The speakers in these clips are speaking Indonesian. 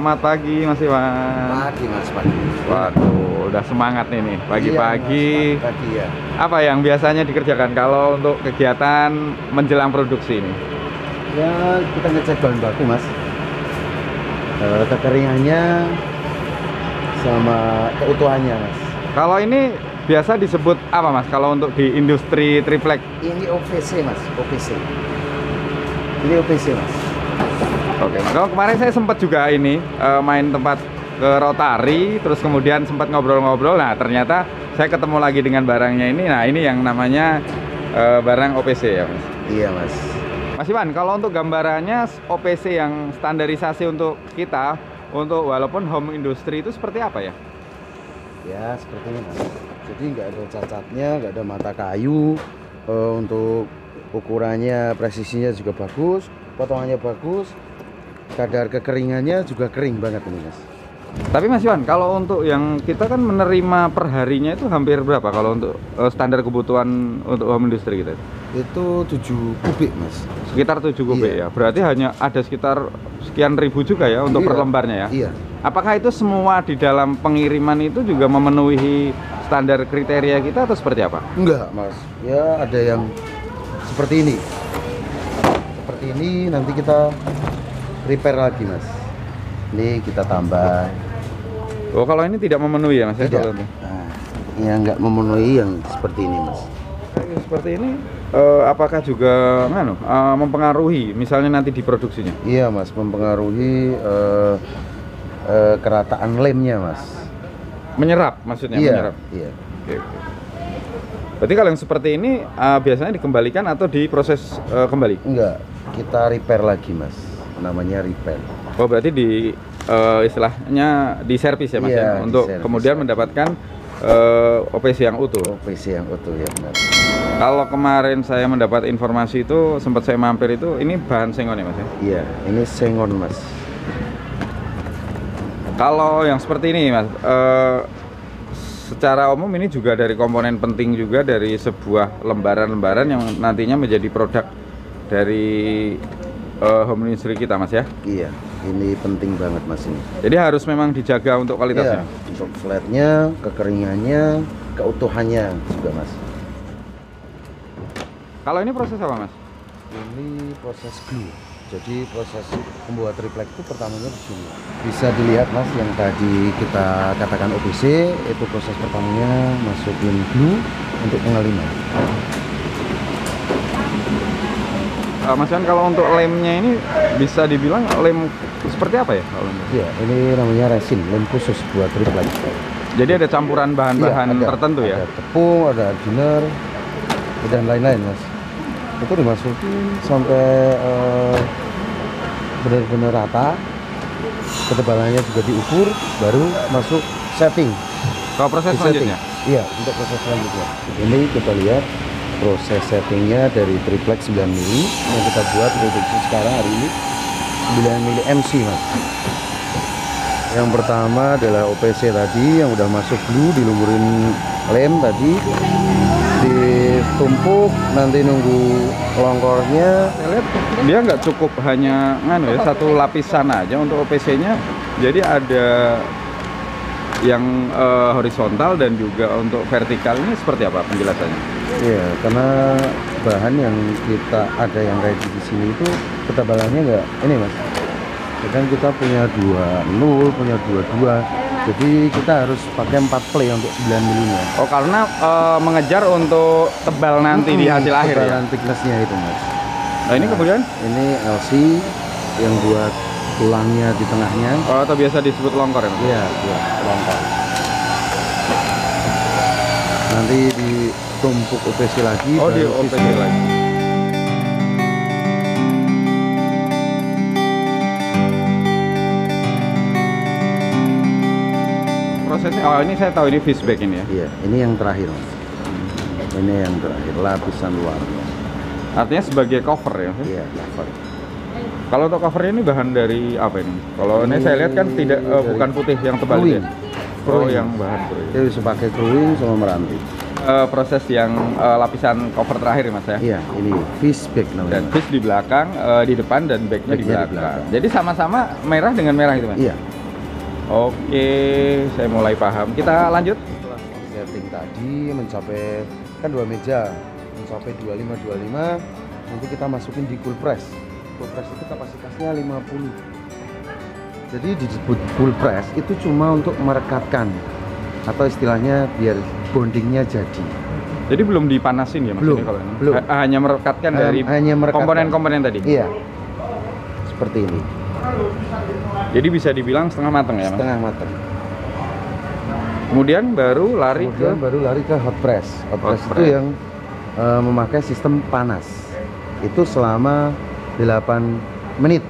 Selamat pagi Mas Iwan. Pagi Mas, pagi. Waduh, udah semangat nih pagi-pagi. Iya, pagi ya. Apa yang biasanya dikerjakan kalau untuk kegiatan menjelang produksi ini? Ya, kita ngecek bahan baku Mas. Kekeringannya sama keutuhannya Mas. Kalau ini biasa disebut apa Mas? Kalau untuk di industri triplek? Ini OPC Mas, OPC. Ini OPC Mas. Oke, kalau kemarin saya sempat juga ini main tempat ke Rotary, terus kemudian sempat ngobrol-ngobrol. Nah, ternyata saya ketemu lagi dengan barangnya ini. Nah, ini yang namanya barang OPC ya, Mas. Iya, Mas. Mas Iwan, kalau untuk gambarannya OPC yang standarisasi untuk kita, untuk walaupun home industry itu seperti apa ya? Ya, seperti ini Mas. Jadi nggak ada cacatnya, nggak ada mata kayu. Untuk ukurannya, presisinya juga bagus, potongannya bagus. Kadar kekeringannya juga kering banget ini Mas. Tapi Mas Iwan, kalau untuk yang kita kan menerima perharinya itu hampir berapa kalau untuk standar kebutuhan untuk home industry kita? Itu 7 kubik Mas. Sekitar 7 kubik ya. Berarti hanya ada sekitar sekian ribu juga ya untuk per lembarnya ya? Iya. Apakah itu semua di dalam pengiriman itu juga memenuhi standar kriteria kita atau seperti apa? Enggak Mas. Ya ada yang seperti ini. Seperti ini nanti kita repair lagi Mas. Ini kita tambah. Oh, kalau ini tidak memenuhi ya Mas? Tidak. Ya, Nah, yang nggak memenuhi yang seperti ini Mas. seperti ini apakah juga mempengaruhi misalnya nanti di produksinya? Iya Mas, mempengaruhi kerataan lemnya Mas. Menyerap maksudnya? Iya. Menyerap. Iya. Oke. Berarti kalau yang seperti ini biasanya dikembalikan atau diproses kembali? Enggak, kita repair lagi Mas. Namanya repair. Oh, berarti di istilahnya di servis ya Mas Iya, ya? Untuk diservis. kemudian mendapatkan OPC yang utuh. OPC yang utuh ya benar. Kalau kemarin saya mendapat informasi itu sempat saya mampir itu ini bahan sengon ya Mas ya? Iya, ini sengon Mas. Kalau yang seperti ini Mas, secara umum ini juga dari komponen penting juga dari sebuah lembaran-lembaran yang nantinya menjadi produk dari home industry kita Mas ya? Iya, ini penting banget Mas ini. Jadi harus memang dijaga untuk kualitasnya? Iya, untuk flatnya, kekeringannya, keutuhannya juga Mas. Kalau ini proses apa Mas? Ini proses glue. Jadi proses membuat triplek itu pertamanya di sini. Bisa dilihat Mas yang tadi kita katakan OPC, itu proses pertamanya masukin glue untuk pengaliman. Mas Iwan, kalau untuk lemnya ini bisa dibilang lem seperti apa ya? Iya, ini namanya resin, lem khusus buat triplek. Jadi ada campuran bahan-bahan Iya, tertentu ya? Ada tepung, ada hardener, dan lain-lain Mas. Itu dimasukin sampai benar-benar rata, ketebalannya juga diukur, baru masuk setting. Kalau proses selanjutnya? Iya, untuk proses selanjutnya. Ini kita lihat proses settingnya dari triplek 9 mili yang kita buat produksi sekarang hari ini 9 mili MC Mas. Yang pertama adalah OPC tadi yang udah masuk glue, dilumurin lem tadi, ditumpuk, nanti nunggu longkornya. Saya lihat dia nggak cukup hanya satu lapisan aja untuk OPC-nya, jadi ada yang horizontal dan juga untuk vertikal. Ini seperti apa penjelasannya? Iya, karena bahan yang kita ada yang ready di sini itu ketebalannya nggak ini Mas. Kadang kita punya 20, punya 22. Jadi kita harus pakai 4 play untuk 9 milinya. Oh, karena mengejar untuk tebal nanti di hasil akhir ya? Ketebalan thickness-nya itu Mas. Nah, ini kemudian? Ini LC yang buat tulangnya di tengahnya. Oh, atau biasa disebut longkor ya Mas? Iya, buat longkor. Nanti ditumpuk OPC lagi. Oh, di baru OPC fishing. lagi. Prosesnya, oh ini saya tahu ini fishback ini ya? Iya, ini yang terakhir Mas. Ini yang terakhir, lapisan luar. Artinya sebagai cover ya? Iya, cover. Kalau untuk covernya ini bahan dari apa ini? Kalau ini saya lihat kan tidak bukan putih yang tebal itu ya? Oh, yang bahan crewing. Dia bisa pakai crewing sama meranti. Proses yang lapisan cover terakhir Mas ya? Iya, ini fishback namanya. Dan fish di belakang, di depan dan backnya di belakang. Jadi sama-sama merah dengan merah gitu Mas? Iya. Oke, saya mulai paham. Kita lanjut. Setelah setting tadi mencapai kan 2 meja, mencapai 25 nanti kita masukin di cool press. Cool press itu kapasitasnya 50. Jadi disebut cool press itu cuma untuk merekatkan atau istilahnya biar bondingnya jadi. Jadi belum dipanasin ya Mas? Belum, Ini kalau ini? belum. Hanya merekatkan dari Hanya merekatkan. komponen-komponen tadi? Iya, seperti ini. Jadi bisa dibilang setengah matang ya Mas? Setengah matang. Kemudian baru lari ke hot press. Hot press itu press. yang memakai sistem panas. Itu selama 8 menit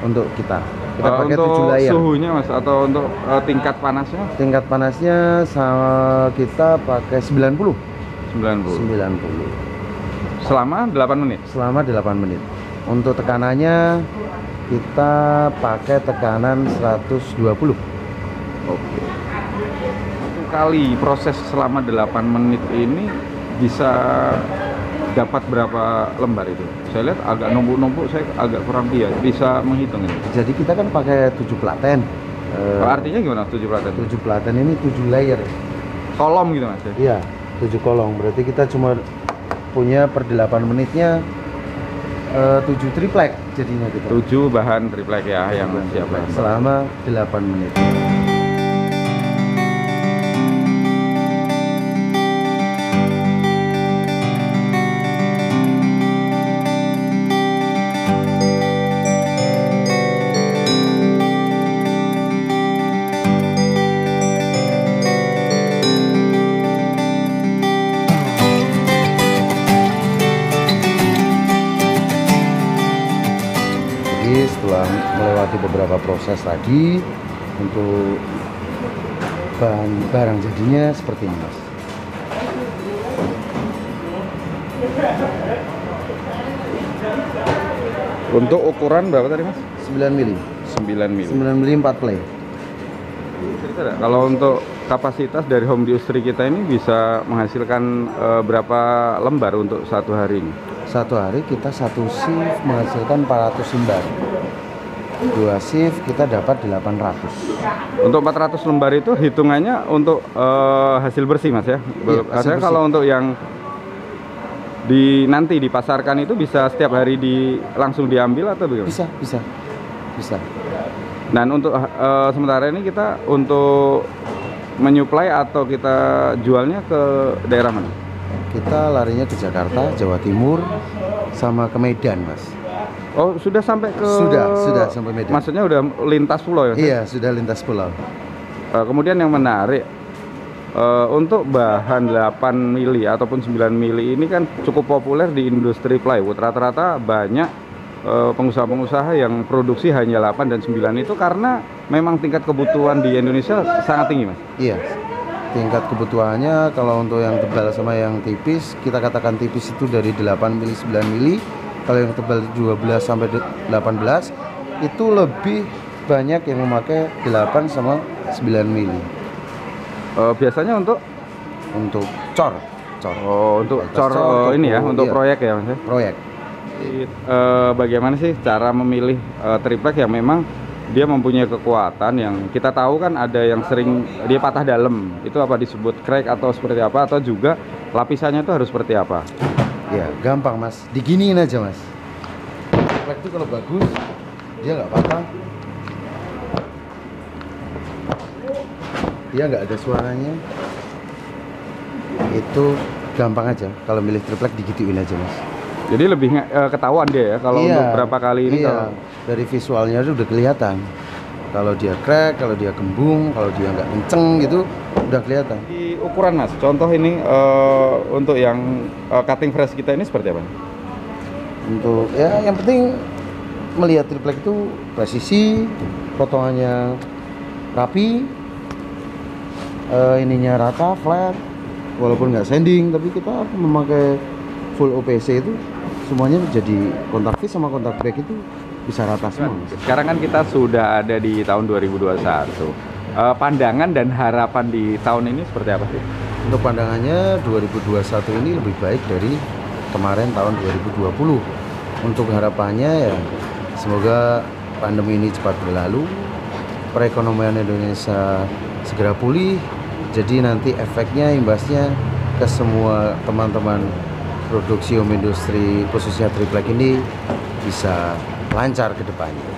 untuk kita. Kita pakai untuk 7 layer. suhunya Mas atau untuk tingkat panasnya? Tingkat panasnya sama kita pakai 90. 90. Selama 8 menit? Selama 8 menit. Untuk tekanannya kita pakai tekanan 120. Oke. Satu kali proses selama 8 menit ini bisa dapat berapa lembar itu? Saya lihat agak numpuk-numpuk, saya agak kurang bisa menghitung ini. Jadi kita kan pakai 7 platen. Artinya gimana 7 platen? 7 platen ini 7 layer. Kolom gitu Mas? Iya, 7 kolong. Berarti kita cuma punya per 8 menitnya 7 triplek jadinya kita. 7 bahan triplek ya yang siap lempar. Selama 8 menit. Setelah melewati beberapa proses tadi untuk barang jadinya seperti ini Mas. Untuk ukuran berapa tadi Mas? 9 mili. 9 mili. 9 mili 4 play. Kalau untuk kapasitas dari home industry kita ini bisa menghasilkan berapa lembar untuk satu hari ini? Satu hari kita satu shift menghasilkan 400 lembar. 2 shift kita dapat 800. Untuk 400 lembar itu hitungannya untuk hasil bersih Mas ya? Iya, Artinya kalau untuk yang nanti dipasarkan itu bisa setiap hari langsung diambil atau bagaimana? Bisa. Dan untuk sementara ini kita untuk menyuplai atau kita jualnya ke daerah mana? Kita larinya ke Jakarta, Jawa Timur, sama ke Medan, Mas. Oh, sudah sampai ke... Sudah sampai Medan. Maksudnya udah lintas pulau ya? Iya, sudah lintas pulau. Kemudian yang menarik, untuk bahan 8 mili ataupun 9 mili ini kan cukup populer di industri plywood. Rata-rata banyak pengusaha-pengusaha yang produksi hanya 8 dan 9 itu karena memang tingkat kebutuhan di Indonesia sangat tinggi, Mas? Iya. Tingkat kebutuhannya kalau untuk yang tebal sama yang tipis, kita katakan tipis itu dari 8 mili 9 mili. Kalau yang tebal 12 sampai 18 itu lebih banyak yang memakai 8 sama 9 mili. Biasanya untuk cor. Oh, untuk cor ini ya, untuk iya. proyek ya, Mas? Proyek. Bagaimana sih cara memilih triplek yang memang dia mempunyai kekuatan yang kita tahu kan ada yang sering dia patah dalam, itu apa disebut crack atau seperti apa, atau juga lapisannya itu harus seperti apa? Ya gampang Mas, diginiin aja Mas. Triplek itu kalau bagus dia nggak patah, dia nggak ada suaranya, itu gampang aja. Kalau milih triplek digituin aja Mas. Jadi lebih ketahuan dia ya kalau untuk berapa kali ini. Kalau dari visualnya udah kelihatan. Kalau dia crack, kalau dia gembung, kalau dia nggak kenceng gitu udah kelihatan. Di ukuran Mas, contoh ini untuk yang cutting fresh kita ini seperti apa? Untuk ya yang penting melihat triplek itu presisi, potongannya rapi, ininya rata, flat, walaupun nggak sanding, tapi kita memakai full OPC itu semuanya jadi kontak fit sama kontak back itu bisa rata semua. Sekarang kan kita sudah ada di tahun 2021. Pandangan dan harapan di tahun ini seperti apa sih? Untuk pandangannya 2021 ini lebih baik dari kemarin tahun 2020. Untuk harapannya ya semoga pandemi ini cepat berlalu, perekonomian Indonesia segera pulih. Jadi nanti efeknya, imbasnya ke semua teman-teman produksi home industry khususnya triplek ini bisa lancar ke depannya.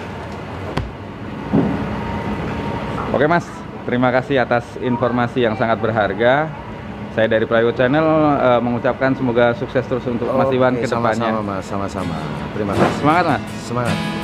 Oke Mas, terima kasih atas informasi yang sangat berharga. Saya dari Plywood Channel mengucapkan semoga sukses terus untuk Mas Iwan ke depannya. Sama-sama Mas, sama-sama. Terima kasih. Semangat Mas. Semangat.